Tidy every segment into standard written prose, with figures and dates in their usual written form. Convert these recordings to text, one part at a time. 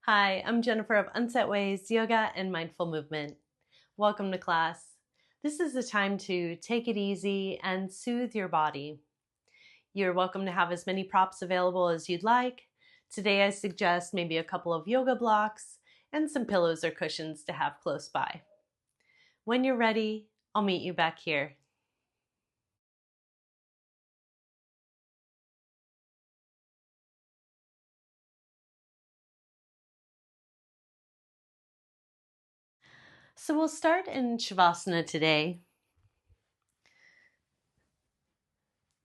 Hi, I'm Jennifer of Unset Ways, Yoga and Mindful Movement. Welcome to class. This is the time to take it easy and soothe your body. You're welcome to have as many props available as you'd like. Today I suggest maybe a couple of yoga blocks and some pillows or cushions to have close by. When you're ready, I'll meet you back here. So we'll start in shavasana today.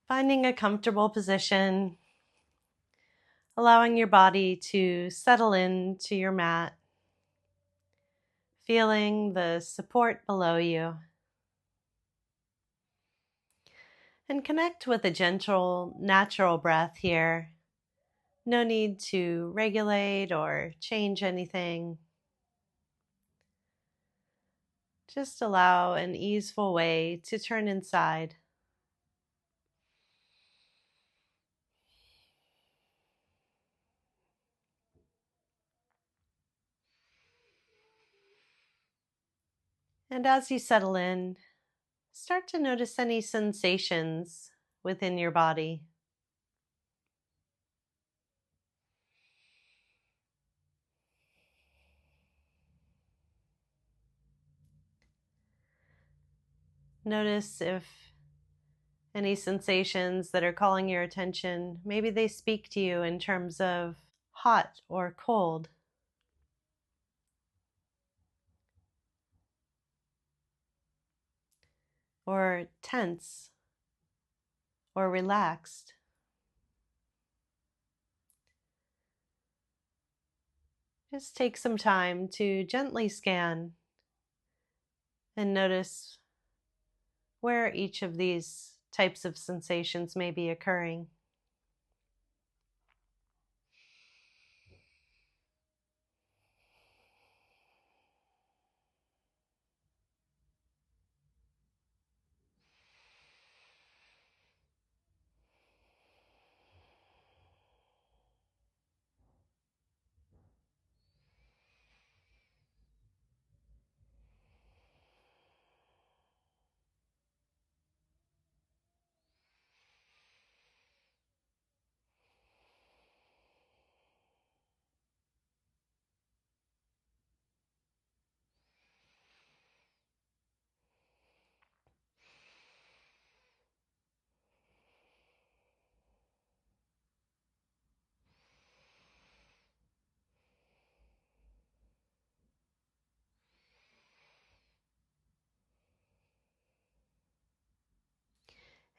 Finding a comfortable position, allowing your body to settle into your mat, feeling the support below you. And connect with a gentle, natural breath here. No need to regulate or change anything. Just allow an easeful way to turn inside. And as you settle in, start to notice any sensations within your body. Notice if any sensations that are calling your attention, maybe they speak to you in terms of hot or cold, or tense or relaxed. Just take some time to gently scan and notice where each of these types of sensations may be occurring.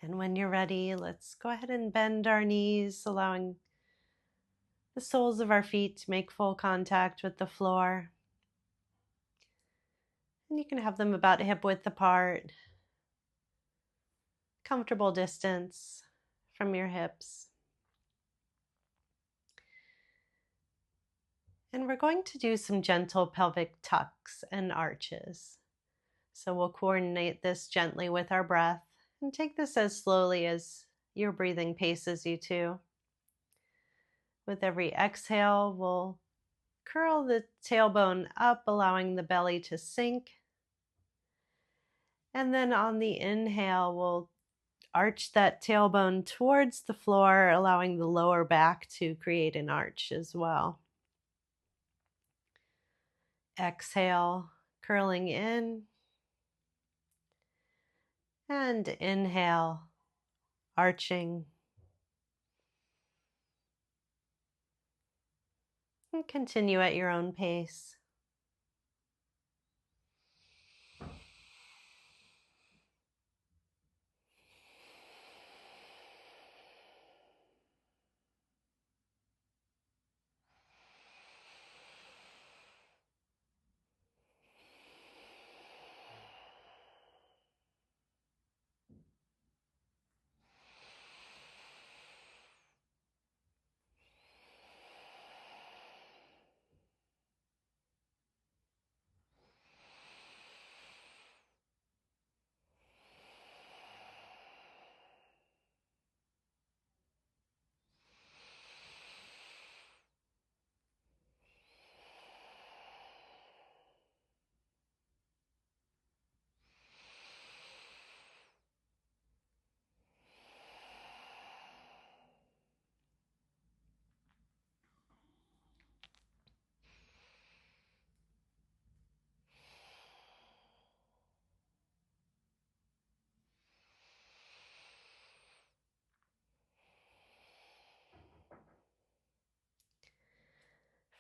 And when you're ready, let's go ahead and bend our knees, allowing the soles of our feet to make full contact with the floor. And you can have them about hip width apart, comfortable distance from your hips. And we're going to do some gentle pelvic tucks and arches. So we'll coordinate this gently with our breath and take this as slowly as your breathing paces you to. With every exhale, we'll curl the tailbone up, allowing the belly to sink. And then on the inhale, we'll arch that tailbone towards the floor, allowing the lower back to create an arch as well. Exhale, curling in. And inhale, arching. And continue at your own pace.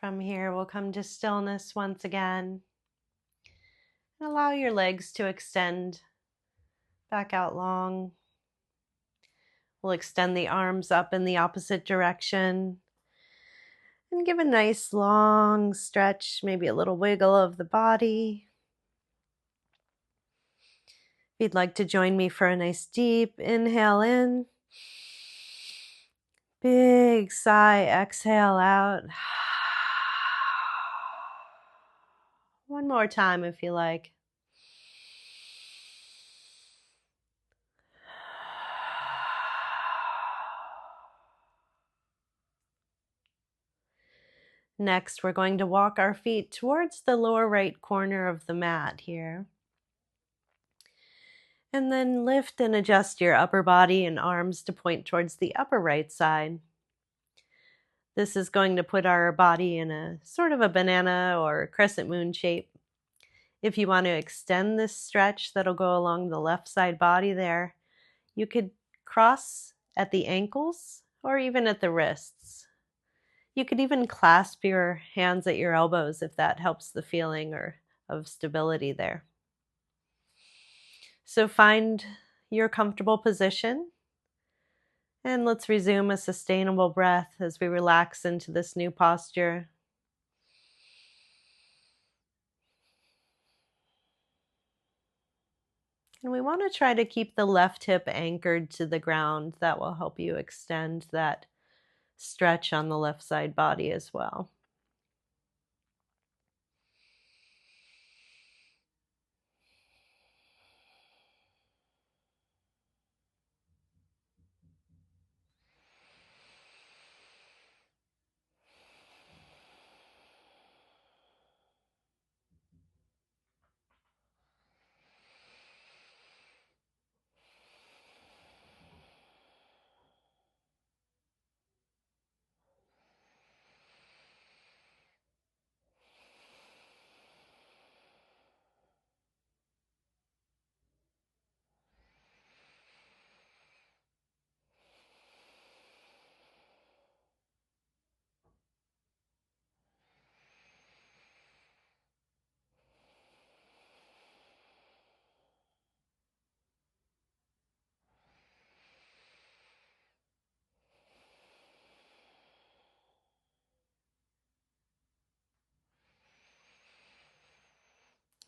From here, we'll come to stillness once again. And allow your legs to extend back out long. We'll extend the arms up in the opposite direction. And give a nice long stretch, maybe a little wiggle of the body. If you'd like to join me for a nice deep inhale in. Big sigh, exhale out. One more time if you like. Next, we're going to walk our feet towards the lower right corner of the mat here. And then lift and adjust your upper body and arms to point towards the upper right side. This is going to put our body in a sort of a banana or crescent moon shape. If you want to extend this stretch that'll go along the left side body there, you could cross at the ankles or even at the wrists. You could even clasp your hands at your elbows if that helps the feeling of stability there. So find your comfortable position and let's resume a sustainable breath as we relax into this new posture. And we want to try to keep the left hip anchored to the ground. That will help you extend that stretch on the left side body as well.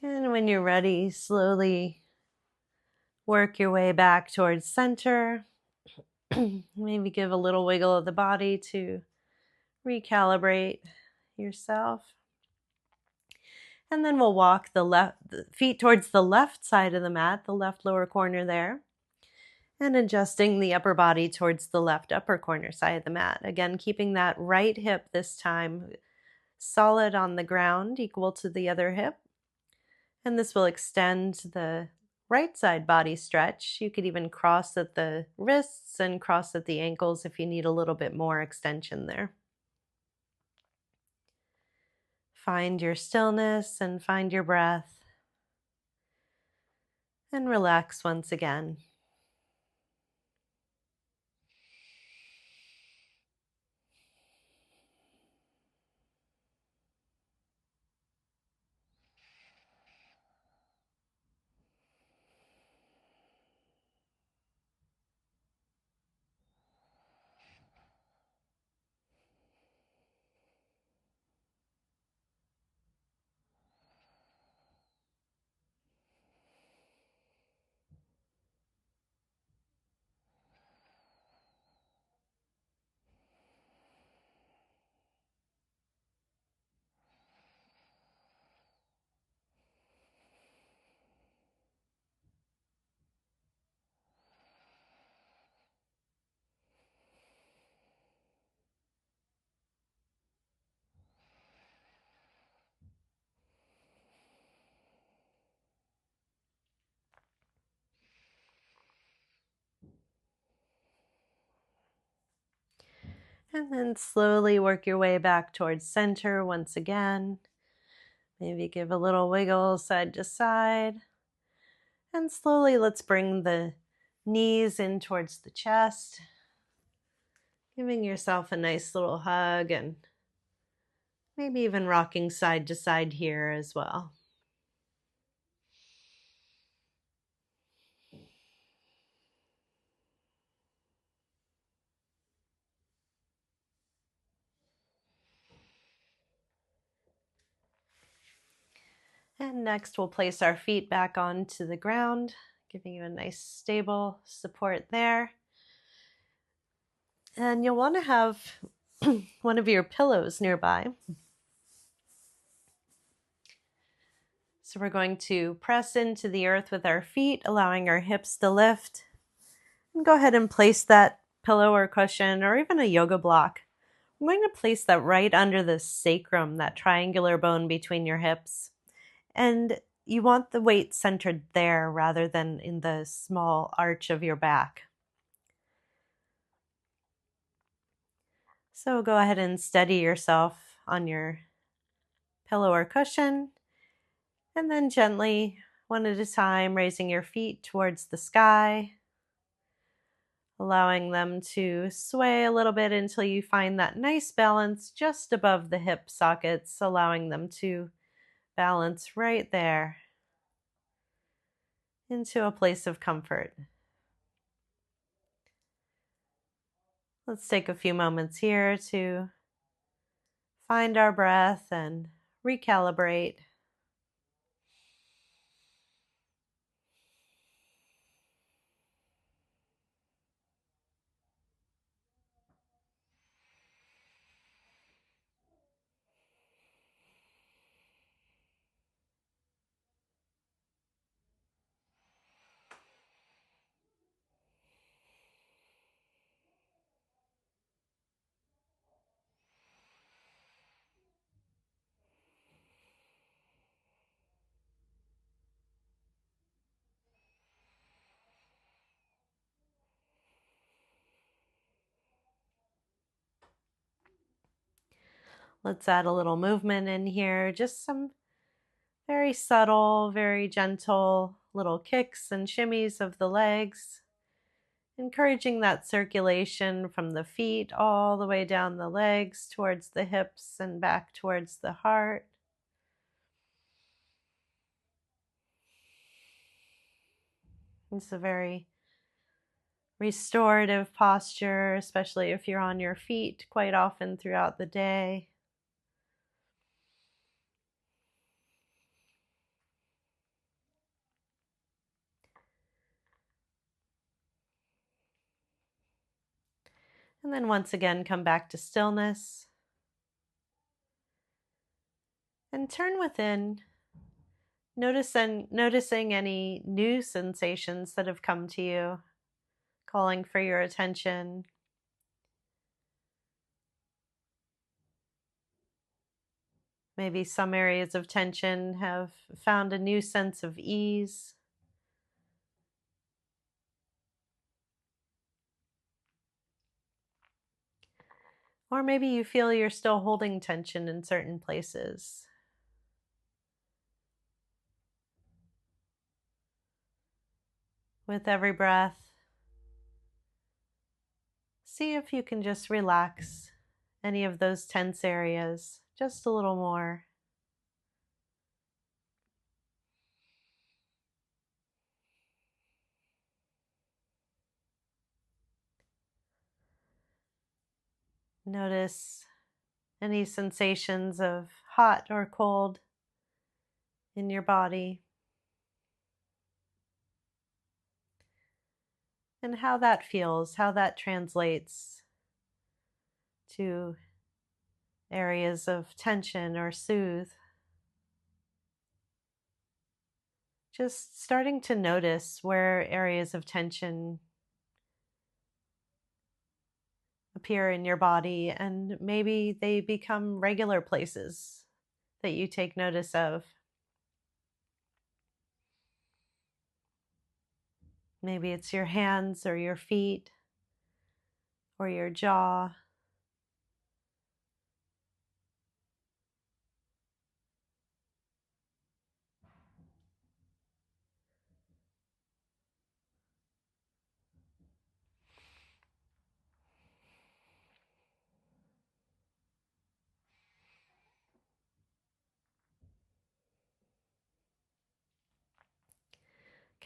And when you're ready, slowly work your way back towards center. Maybe give a little wiggle of the body to recalibrate yourself. And then we'll walk the feet towards the left side of the mat, the left lower corner there. And adjusting the upper body towards the left upper corner side of the mat. Again, keeping that right hip this time solid on the ground, equal to the other hip. And this will extend the right side body stretch. You could even cross at the wrists and cross at the ankles if you need a little bit more extension there. Find your stillness and find your breath. And relax once again. And then slowly work your way back towards center once again. Maybe give a little wiggle side to side. And slowly let's bring the knees in towards the chest. Giving yourself a nice little hug and Maybe even rocking side to side here as well. And next we'll place our feet back onto the ground, giving you a nice stable support there. And you'll want to have one of your pillows nearby. So we're going to press into the earth with our feet, allowing our hips to lift. And go ahead and place that pillow or cushion or even a yoga block. I'm going to place that right under the sacrum, that triangular bone between your hips. And you want the weight centered there rather than in the small arch of your back. So go ahead and steady yourself on your pillow or cushion, and then gently, one at a time, raising your feet towards the sky, allowing them to sway a little bit until you find that nice balance just above the hip sockets, allowing them to balance right there into a place of comfort. Let's take a few moments here to find our breath and recalibrate. Let's add a little movement in here, just some very subtle, very gentle little kicks and shimmies of the legs, encouraging that circulation from the feet all the way down the legs towards the hips and back towards the heart. It's a very restorative posture, especially if you're on your feet quite often throughout the day. And then once again, come back to stillness and turn within, noticing any new sensations that have come to you, calling for your attention. Maybe some areas of tension have found a new sense of ease. Or maybe you feel you're still holding tension in certain places. With every breath, see if you can just relax any of those tense areas just a little more. Notice any sensations of hot or cold in your body, and how that feels, how that translates to areas of tension or soothe. Just starting to notice where areas of tension appear in your body, and maybe they become regular places that you take notice of. Maybe it's your hands or your feet or your jaw.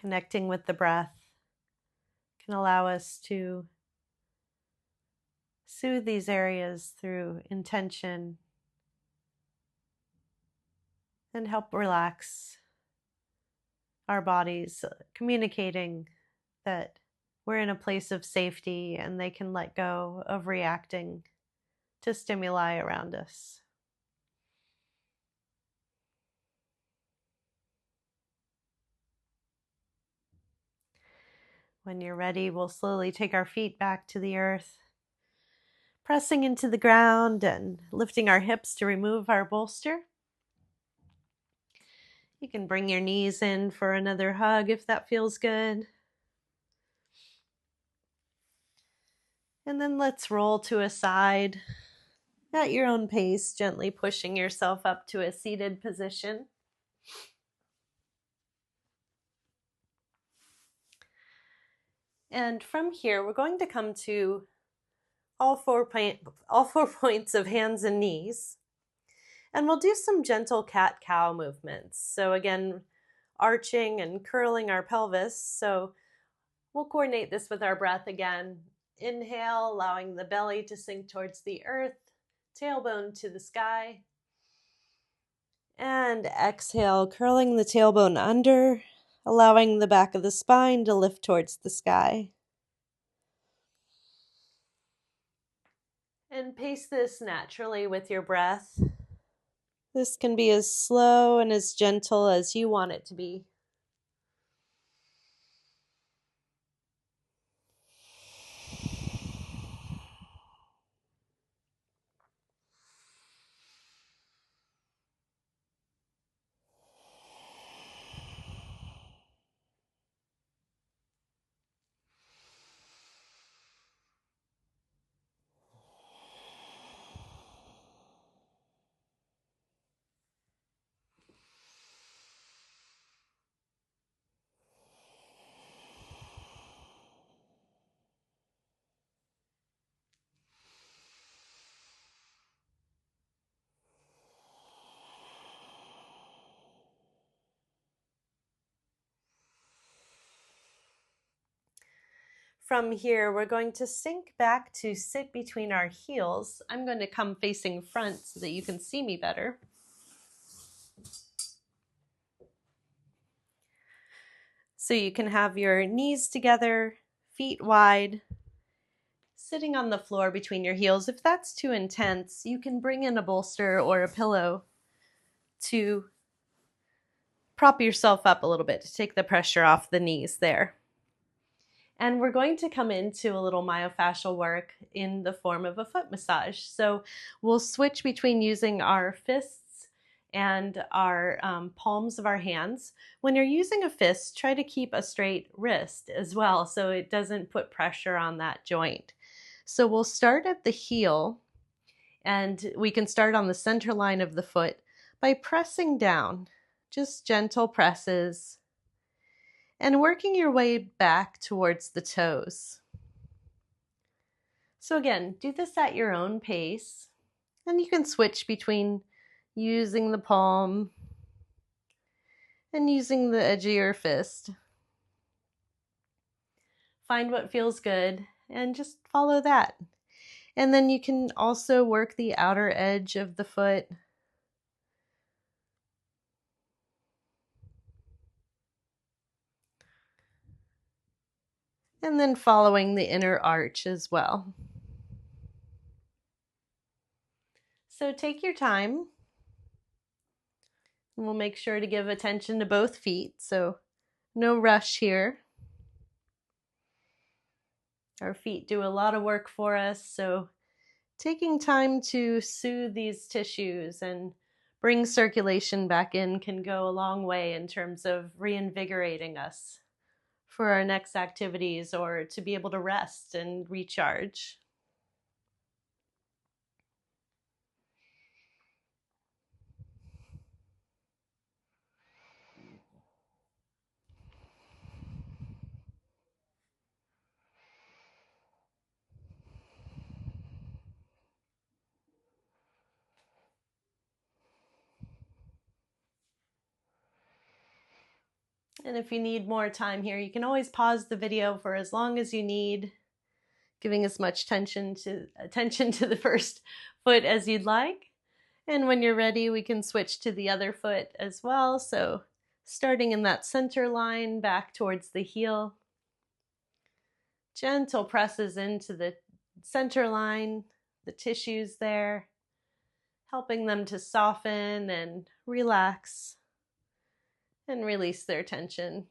Connecting with the breath can allow us to soothe these areas through intention and help relax our bodies, communicating that we're in a place of safety and they can let go of reacting to stimuli around us. When you're ready, we'll slowly take our feet back to the earth, pressing into the ground and lifting our hips to remove our bolster. You can bring your knees in for another hug if that feels good. And then let's roll to a side at your own pace, gently pushing yourself up to a seated position. And from here, we're going to come to all four points of hands and knees. And we'll do some gentle cat-cow movements. So again, arching and curling our pelvis. So we'll coordinate this with our breath again. Inhale, allowing the belly to sink towards the earth, tailbone to the sky. And exhale, curling the tailbone under, allowing the back of the spine to lift towards the sky. And pace this naturally with your breath. This can be as slow and as gentle as you want it to be. From here, we're going to sink back to sit between our heels. I'm going to come facing front so that you can see me better. So you can have your knees together, feet wide, sitting on the floor between your heels. If that's too intense, you can bring in a bolster or a pillow to prop yourself up a little bit to take the pressure off the knees there. And we're going to come into a little myofascial work in the form of a foot massage. So we'll switch between using our fists and our palms of our hands. When you're using a fist, try to keep a straight wrist as well so it doesn't put pressure on that joint. So we'll start at the heel, and we can start on the center line of the foot by pressing down, just gentle presses, and working your way back towards the toes. So again, do this at your own pace, and you can switch between using the palm and using the edge of your fist. Find what feels good and just follow that. And then you can also work the outer edge of the foot. And then following the inner arch as well. So take your time. And we'll make sure to give attention to both feet, so no rush here. Our feet do a lot of work for us, so taking time to soothe these tissues and bring circulation back in can go a long way in terms of reinvigorating us for our next activities or to be able to rest and recharge. And if you need more time here, you can always pause the video for as long as you need, giving as much attention to the first foot as you'd like. And when you're ready, we can switch to the other foot as well. So starting in that center line back towards the heel. Gentle presses into the center line, the tissues there, helping them to soften and relax and release their tension.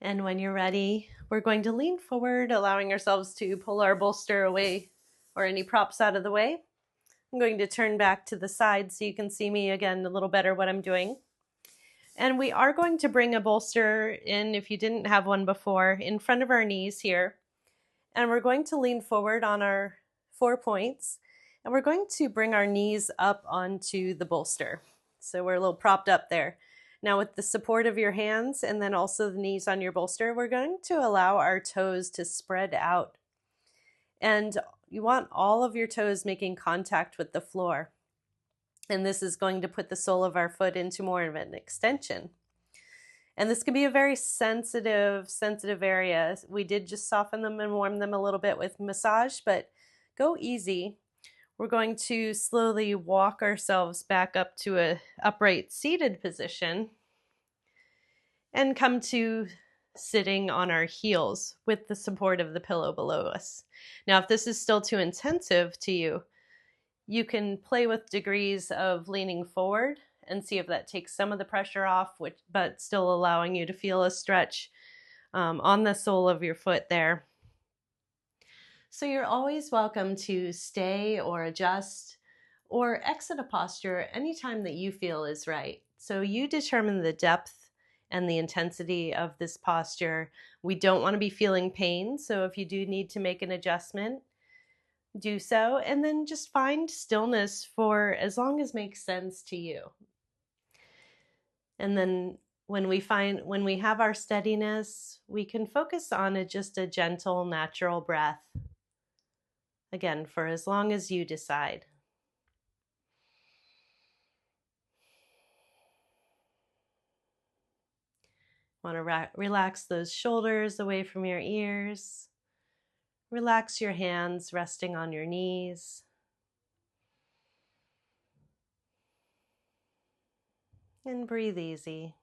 And when you're ready, we're going to lean forward, allowing ourselves to pull our bolster away or any props out of the way. I'm going to turn back to the side so you can see me again a little better what I'm doing. And we are going to bring a bolster in, if you didn't have one before, in front of our knees here. And we're going to lean forward on our 4 points. And we're going to bring our knees up onto the bolster. So we're a little propped up there. Now with the support of your hands and then also the knees on your bolster, we're going to allow our toes to spread out. And you want all of your toes making contact with the floor. And this is going to put the sole of our foot into more of an extension. And this can be a very sensitive area. We did just soften them and warm them a little bit with massage, but go easy. We're going to slowly walk ourselves back up to an upright seated position and come to sitting on our heels with the support of the pillow below us. Now, if this is still too intensive to you, you can play with degrees of leaning forward and see if that takes some of the pressure off, but still allowing you to feel a stretch on the sole of your foot there. So you're always welcome to stay or adjust or exit a posture anytime that you feel is right. So you determine the depth and the intensity of this posture. We don't want to be feeling pain, so if you do need to make an adjustment, do so, and then just find stillness for as long as makes sense to you. And then when we have our steadiness, we can focus on just a gentle, natural breath. Again, for as long as you decide. Want to relax those shoulders away from your ears. Relax your hands resting on your knees. And breathe easy.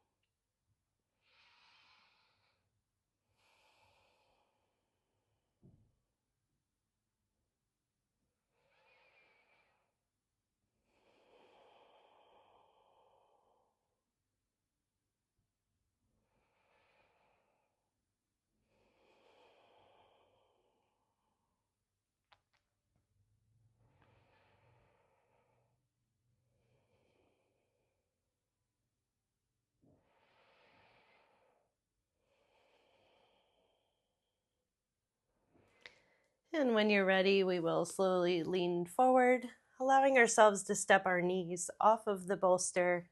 And when you're ready, we will slowly lean forward, allowing ourselves to step our knees off of the bolster.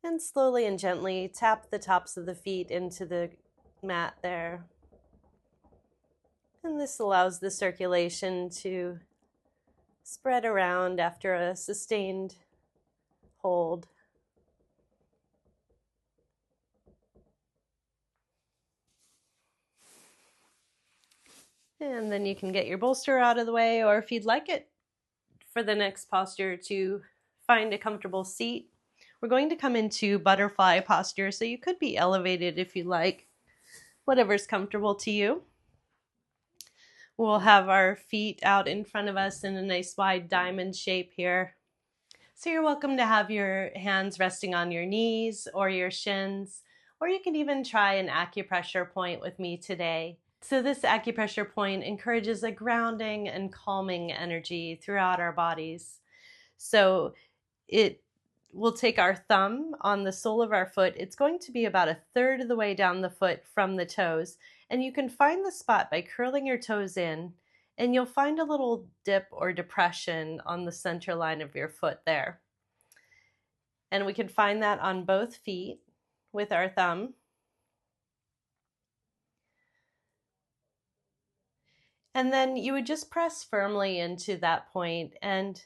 And slowly and gently tap the tops of the feet into the mat there. And this allows the circulation to spread around after a sustained hold. And then you can get your bolster out of the way, or if you'd like it for the next posture, to find a comfortable seat. We're going to come into butterfly posture, so you could be elevated if you like, whatever's comfortable to you. We'll have our feet out in front of us in a nice wide diamond shape here. So you're welcome to have your hands resting on your knees or your shins, or you can even try an acupressure point with me today. So this acupressure point encourages a grounding and calming energy throughout our bodies. So it will take our thumb on the sole of our foot. It's going to be about 1/3 of the way down the foot from the toes. And you can find the spot by curling your toes in, and you'll find a little dip or depression on the center line of your foot there. And we can find that on both feet with our thumb. And then you would just press firmly into that point and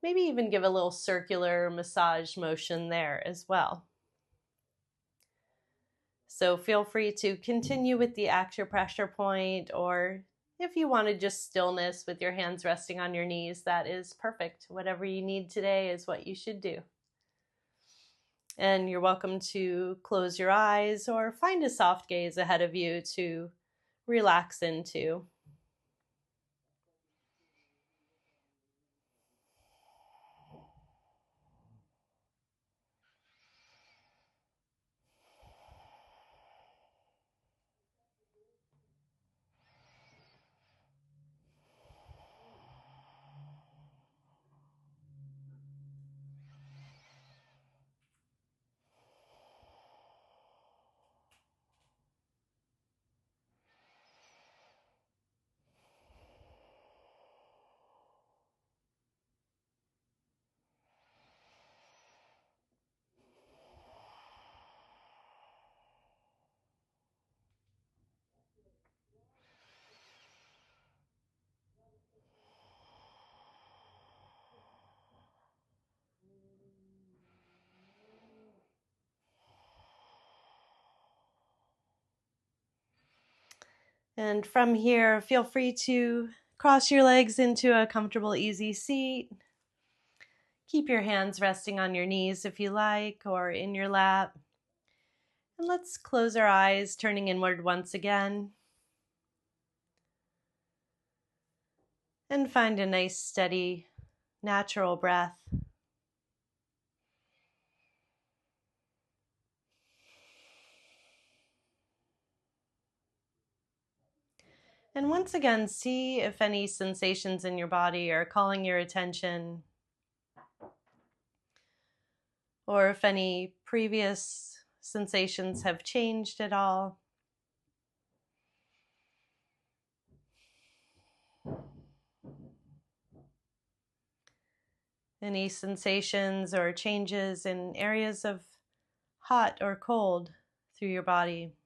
maybe even give a little circular massage motion there as well. So feel free to continue with the acupressure point, or if you wanted just stillness with your hands resting on your knees, that is perfect. Whatever you need today is what you should do. And you're welcome to close your eyes or find a soft gaze ahead of you to relax into. And from here, feel free to cross your legs into a comfortable, easy seat. Keep your hands resting on your knees if you like, or in your lap. And let's close our eyes, turning inward once again. And find a nice, steady, natural breath. And once again, see if any sensations in your body are calling your attention, or if any previous sensations have changed at all. Any sensations or changes in areas of hot or cold through your body.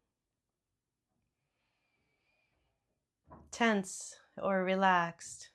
Tense or relaxed.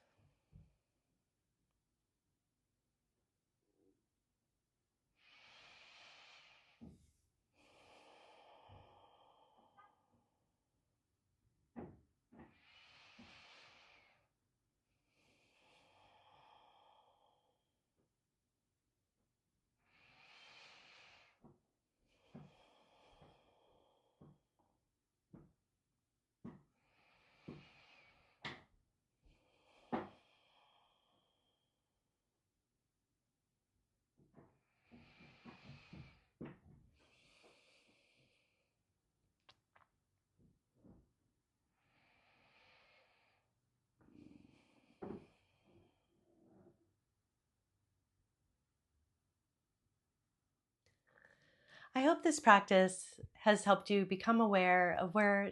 I hope this practice has helped you become aware of where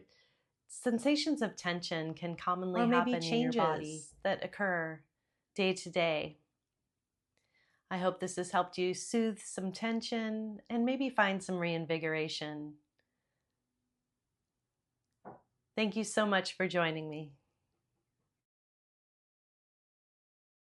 sensations of tension can commonly happen in your body that occur day to day. I hope this has helped you soothe some tension and maybe find some reinvigoration. Thank you so much for joining me.